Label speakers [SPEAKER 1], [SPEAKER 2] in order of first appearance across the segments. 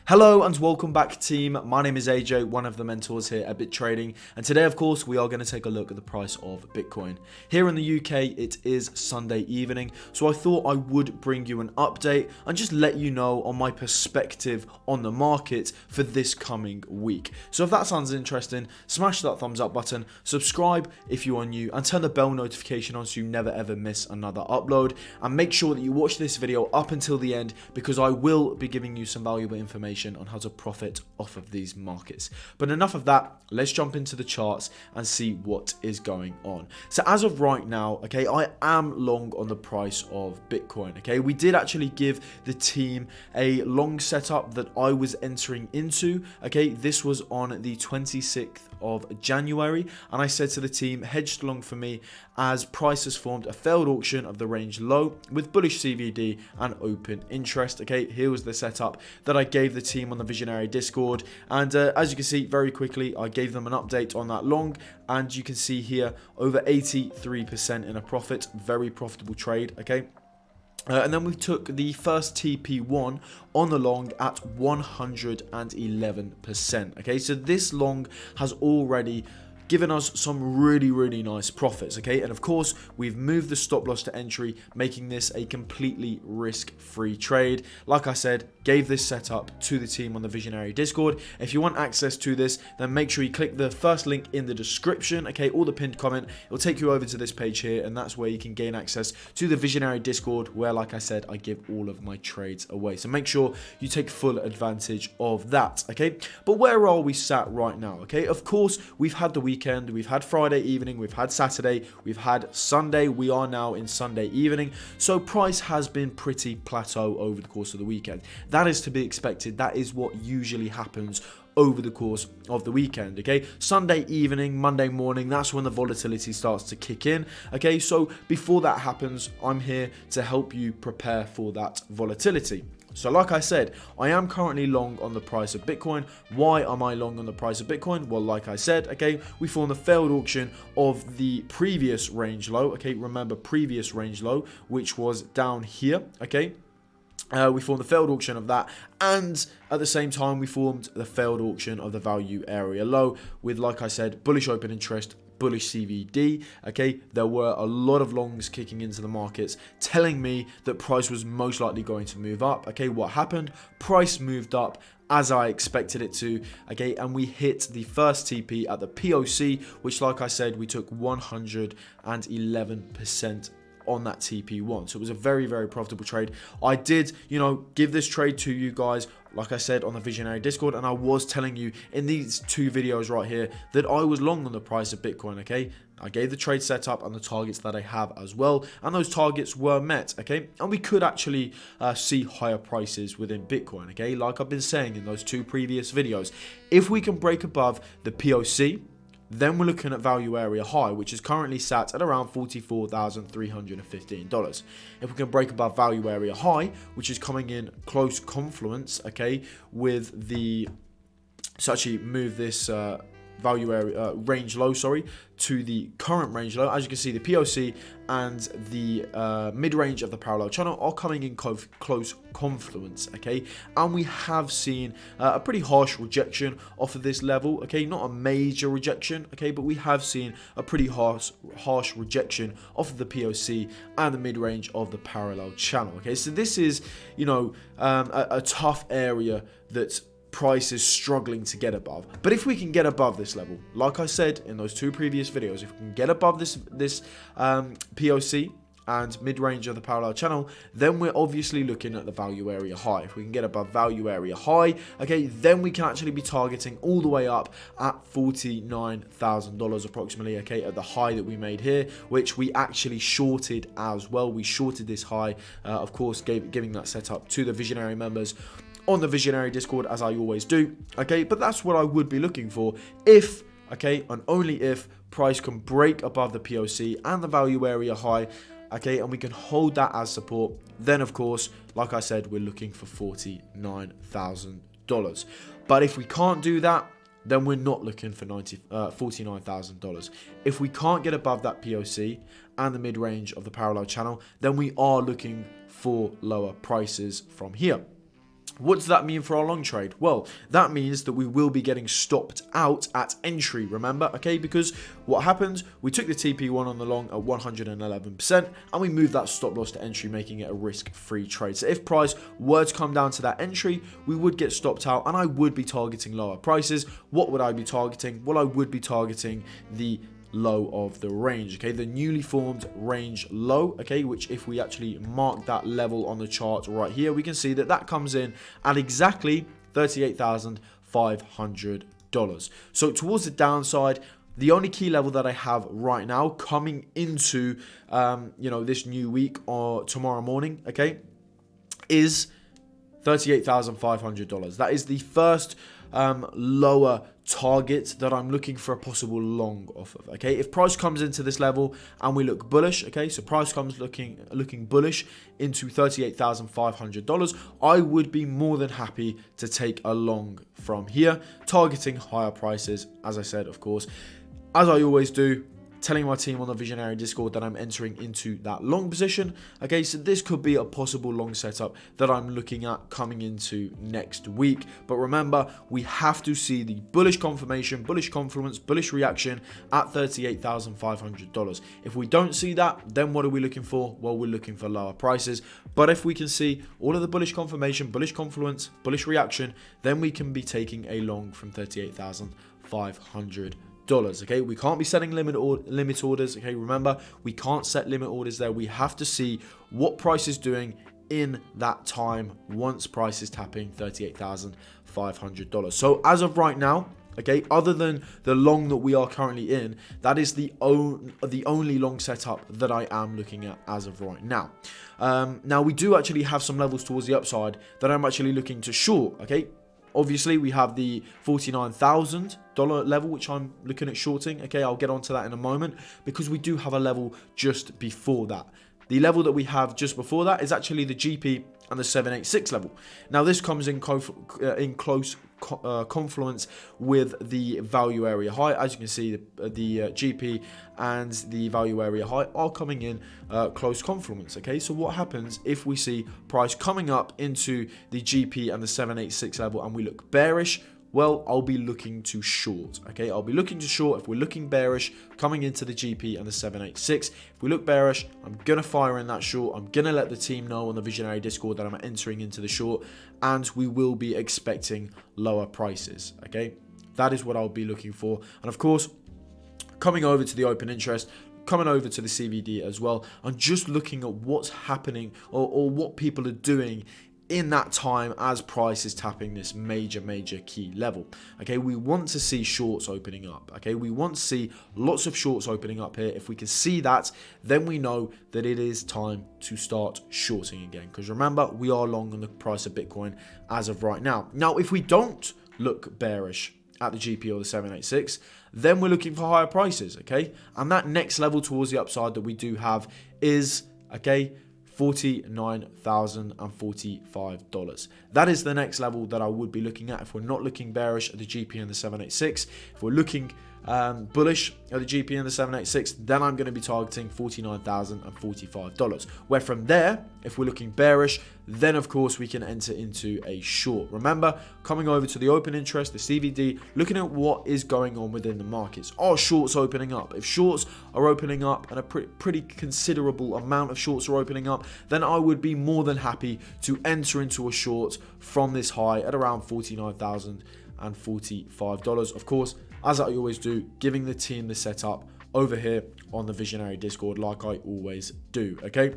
[SPEAKER 1] Hello and welcome back, team. My name is AJ, one of the mentors here at Bit Trading, and today of course we are going to take a look at the price of Bitcoin. Here in the UK it is Sunday evening, so I thought I would bring you an update and just let you know on my perspective on the market for this coming week. So if that sounds interesting, smash that thumbs up button, subscribe if you are new, and turn the bell notification on so you never ever miss another upload, and make sure that you watch this video up until the end because I will be giving you some valuable information on how to profit off of these markets. But enough of that, let's jump into the charts and see what is going on. So as of right now, okay, I am long on the price of Bitcoin. Okay, we did actually give the team a long setup that I was entering into. Okay, this was on the 26th of January, and I said to the team, hedged long for me as price has formed a failed auction of the range low with bullish CVD and open interest. Okay, here was the setup that I gave the team on the Visionary Discord, and as you can see very quickly, I gave them an update on that long, and you can see here over 83% in a profit. Very profitable trade. Okay, and then we took the first TP1 on the long at 111%. Okay, so this long has already given us some really nice profits. Okay, and of course we've moved the stop loss to entry, making this a completely risk-free trade. Like I said, gave this setup to the team on the Visionary Discord. If you want access to this, then make sure you click the first link in the description, okay, or the pinned comment. It'll take you over to this page here, and that's where you can gain access to the Visionary Discord, where, like I said, I give all of my trades away. So make sure you take full advantage of that. Okay, but where are we sat right now? Okay, of course we've had the weekend, we've had Friday evening, we've had Saturday, we've had Sunday. We are now in Sunday evening, so price has been pretty plateau over the course of the weekend. That is to be expected. That is what usually happens over the course of the weekend. Okay, Sunday evening, Monday morning, that's when the volatility starts to kick in. Okay, so before that happens, I'm here to help you prepare for that volatility. So like I said, I am currently long on the price of Bitcoin. Why am I long on the price of Bitcoin? Well, like I said, okay, we formed the failed auction of the previous range low. Okay, remember previous range low, which was down here. Okay, we formed the failed auction of that, and at the same time we formed the failed auction of the value area low with, like I said, bullish open interest, bullish CVD. Okay, there were a lot of longs kicking into the markets telling me that price was most likely going to move up. Okay, what happened? Price moved up as I expected it to. Okay, and we hit the first TP at the POC, which, like I said, we took 111% on that TP1. So it was a very profitable trade. I did, give this trade to you guys, like I said, on the Visionary Discord, and I was telling you in these two videos right here that I was long on the price of Bitcoin. Okay, I gave the trade setup and the targets that I have as well, and those targets were met. Okay, and we could actually see higher prices within Bitcoin. Okay, like I've been saying in those two previous videos, if we can break above the POC, then we're looking at value area high, which is currently sat at around $44,315. If we can break above value area high, which is coming in close confluence, okay, with the, so actually move this value area range low, to the current range low. As you can see, the POC and the mid-range of the parallel channel are coming in close confluence. Okay, and we have seen a pretty harsh rejection off of this level. Okay, not a major rejection, okay, but we have seen a pretty harsh rejection off of the POC and the mid-range of the parallel channel. Okay, so this is, a tough area that price is struggling to get above. But if we can get above this level, like I said in those two previous videos, if we can get above this POC and mid-range of the parallel channel, then we're obviously looking at the value area high. If we can get above value area high, okay, then we can actually be targeting all the way up at $49,000 approximately, okay, at the high that we made here, which we actually shorted as well. We shorted this high, of course, giving that setup to the Visionary members on the Visionary Discord, as I always do. Okay, but that's what I would be looking for if, okay, and only if price can break above the POC and the value area high, okay, and we can hold that as support. Then of course, like I said, we're looking for $49,000. But if we can't do that, then we're not looking for $49,000. If we can't get above that POC and the mid-range of the parallel channel, then we are looking for lower prices from here. What does that mean for our long trade? Well, that means that we will be getting stopped out at entry, remember, okay? Because what happened, we took the TP1 on the long at 111%, and we moved that stop loss to entry, making it a risk-free trade. So if price were to come down to that entry, we would get stopped out, and I would be targeting lower prices. What would I be targeting? Well, I would be targeting the low of the range, okay, the newly formed range low, okay, which if we actually mark that level on the chart right here, we can see that that comes in at exactly $38,500. So towards the downside, the only key level that I have right now coming into this new week or tomorrow morning, okay, is $38,500. That is the first lower target that I'm looking for a possible long off of, okay? If price comes into this level and we look bullish, okay, so price comes looking bullish into $38,500, I would be more than happy to take a long from here, targeting higher prices, as I said, of course, as I always do, telling my team on the Visionary Discord that I'm entering into that long position. Okay, so this could be a possible long setup that I'm looking at coming into next week. But remember, we have to see the bullish confirmation, bullish confluence, bullish reaction at $38,500. If we don't see that, then what are we looking for? Well, we're looking for lower prices. But if we can see all of the bullish confirmation, bullish confluence, bullish reaction, then we can be taking a long from $38,500. Okay, we can't be setting limit orders. Okay, remember, we can't set limit orders there. We have to see what price is doing in that time once price is tapping $38,500. So as of right now, okay, other than the long that we are currently in, that is the only long setup that I am looking at as of right now. Now we do actually have some levels towards the upside that I'm actually looking to short. Okay. Obviously, we have the $49,000 level, which I'm looking at shorting. Okay, I'll get onto that in a moment because we do have a level just before that. The level that we have just before that is actually the GP and the 786 level. Now, this comes in close confluence with the value area high. As you can see, the GP and the value area high are coming in close confluence. Okay, so what happens if we see price coming up into the GP and the 786 level and we look bearish? Well, I'll be looking to short, okay? I'll be looking to short if we're looking bearish coming into the GP and the 786. If we look bearish, I'm going to fire in that short. I'm going to let the team know on the Visionary Discord that I'm entering into the short, and we will be expecting lower prices, okay? That is what I'll be looking for. And of course, coming over to the open interest, coming over to the CVD as well, I'm just looking at what's happening or what people are doing in that time as price is tapping this major key level. Okay, we want to see shorts opening up. Okay, we want to see lots of shorts opening up here. If we can see that, then we know that it is time to start shorting again, because remember, we are long on the price of Bitcoin as of right now. Now, if we don't look bearish at the GP or the 786, then we're looking for higher prices. Okay, and that next level towards the upside that we do have is, okay, $49,045. That is the next level that I would be looking at if we're not looking bearish at the GP and the 786. If we're looking bullish at the GP and the 786, then I'm going to be targeting $49,045. Where from there, if we're looking bearish, then of course we can enter into a short. Remember, coming over to the open interest, the CVD, looking at what is going on within the markets. Are shorts opening up? If shorts are opening up and a pretty considerable amount of shorts are opening up, then I would be more than happy to enter into a short from this high at around $49,045. Of course, as I always do, giving the team the setup over here on the Visionary Discord like I always do, okay?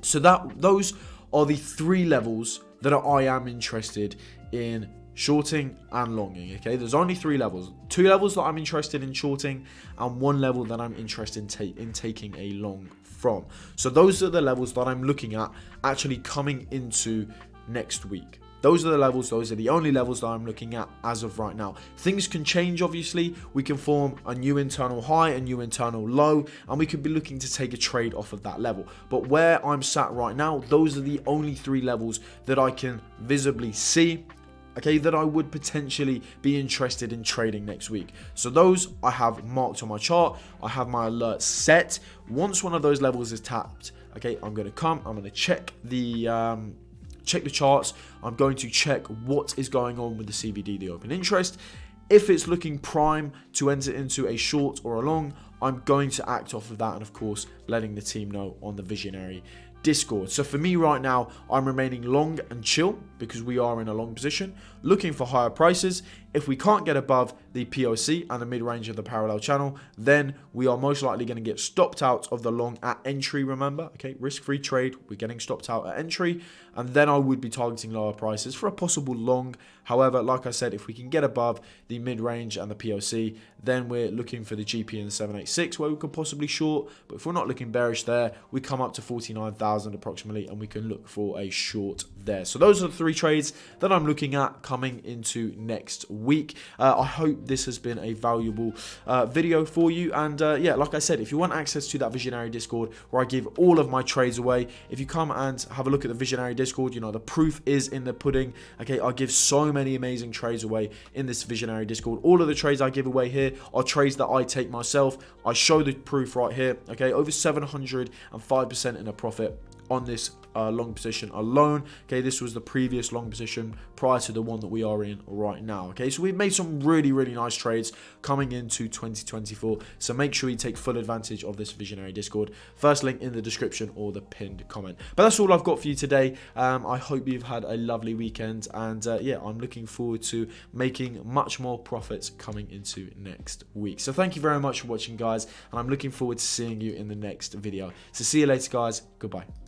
[SPEAKER 1] So those are the three levels that I am interested in shorting and longing, okay? There's only three levels. Two levels that I'm interested in shorting and one level that I'm interested in taking a long from. So those are the levels that I'm looking at actually coming into next week. Those are the levels, those are the only levels that I'm looking at as of right now. Things can change, obviously. We can form a new internal high, a new internal low, and we could be looking to take a trade off of that level. But where I'm sat right now, those are the only three levels that I can visibly see, okay, that I would potentially be interested in trading next week. So those I have marked on my chart. I have my alerts set. Once one of those levels is tapped, okay, I'm going to check the check the charts. I'm going to check what is going on with the CVD, the open interest. If it's looking prime to enter into a short or a long, I'm going to act off of that, and of course letting the team know on the Visionary Discord. So for me right now, I'm remaining long and chill because we are in a long position, looking for higher prices. If we can't get above the POC and the mid-range of the parallel channel, then we are most likely going to get stopped out of the long at entry, remember, okay, risk-free trade, we're getting stopped out at entry, and then I would be targeting lower prices for a possible long. However, like I said, if we can get above the mid-range and the POC, then we're looking for the GP and the 786 where we could possibly short, but if we're not looking bearish there, we come up to 49,000 approximately, and we can look for a short there. So those are the 3 trades that I'm looking at coming into next week. I hope this has been a valuable video for you, and yeah, like I said, if you want access to that Visionary Discord where I give all of my trades away, if you come and have a look at the Visionary Discord, you know, the proof is in the pudding. Okay, I give so many amazing trades away in this Visionary Discord. All of the trades I give away here are trades that I take myself. I show the proof right here. Okay, over 705% in a profit on this long position alone. Okay, this was the previous long position prior to the one that we are in right now. Okay, so we've made some really nice trades coming into 2024, so make sure you take full advantage of this Visionary Discord. First link in the description or the pinned comment. But that's all I've got for you today. I hope you've had a lovely weekend, and yeah, I'm looking forward to making much more profits coming into next week. So thank you very much for watching, guys, and I'm looking forward to seeing you in the next video. So see you later, guys. Goodbye.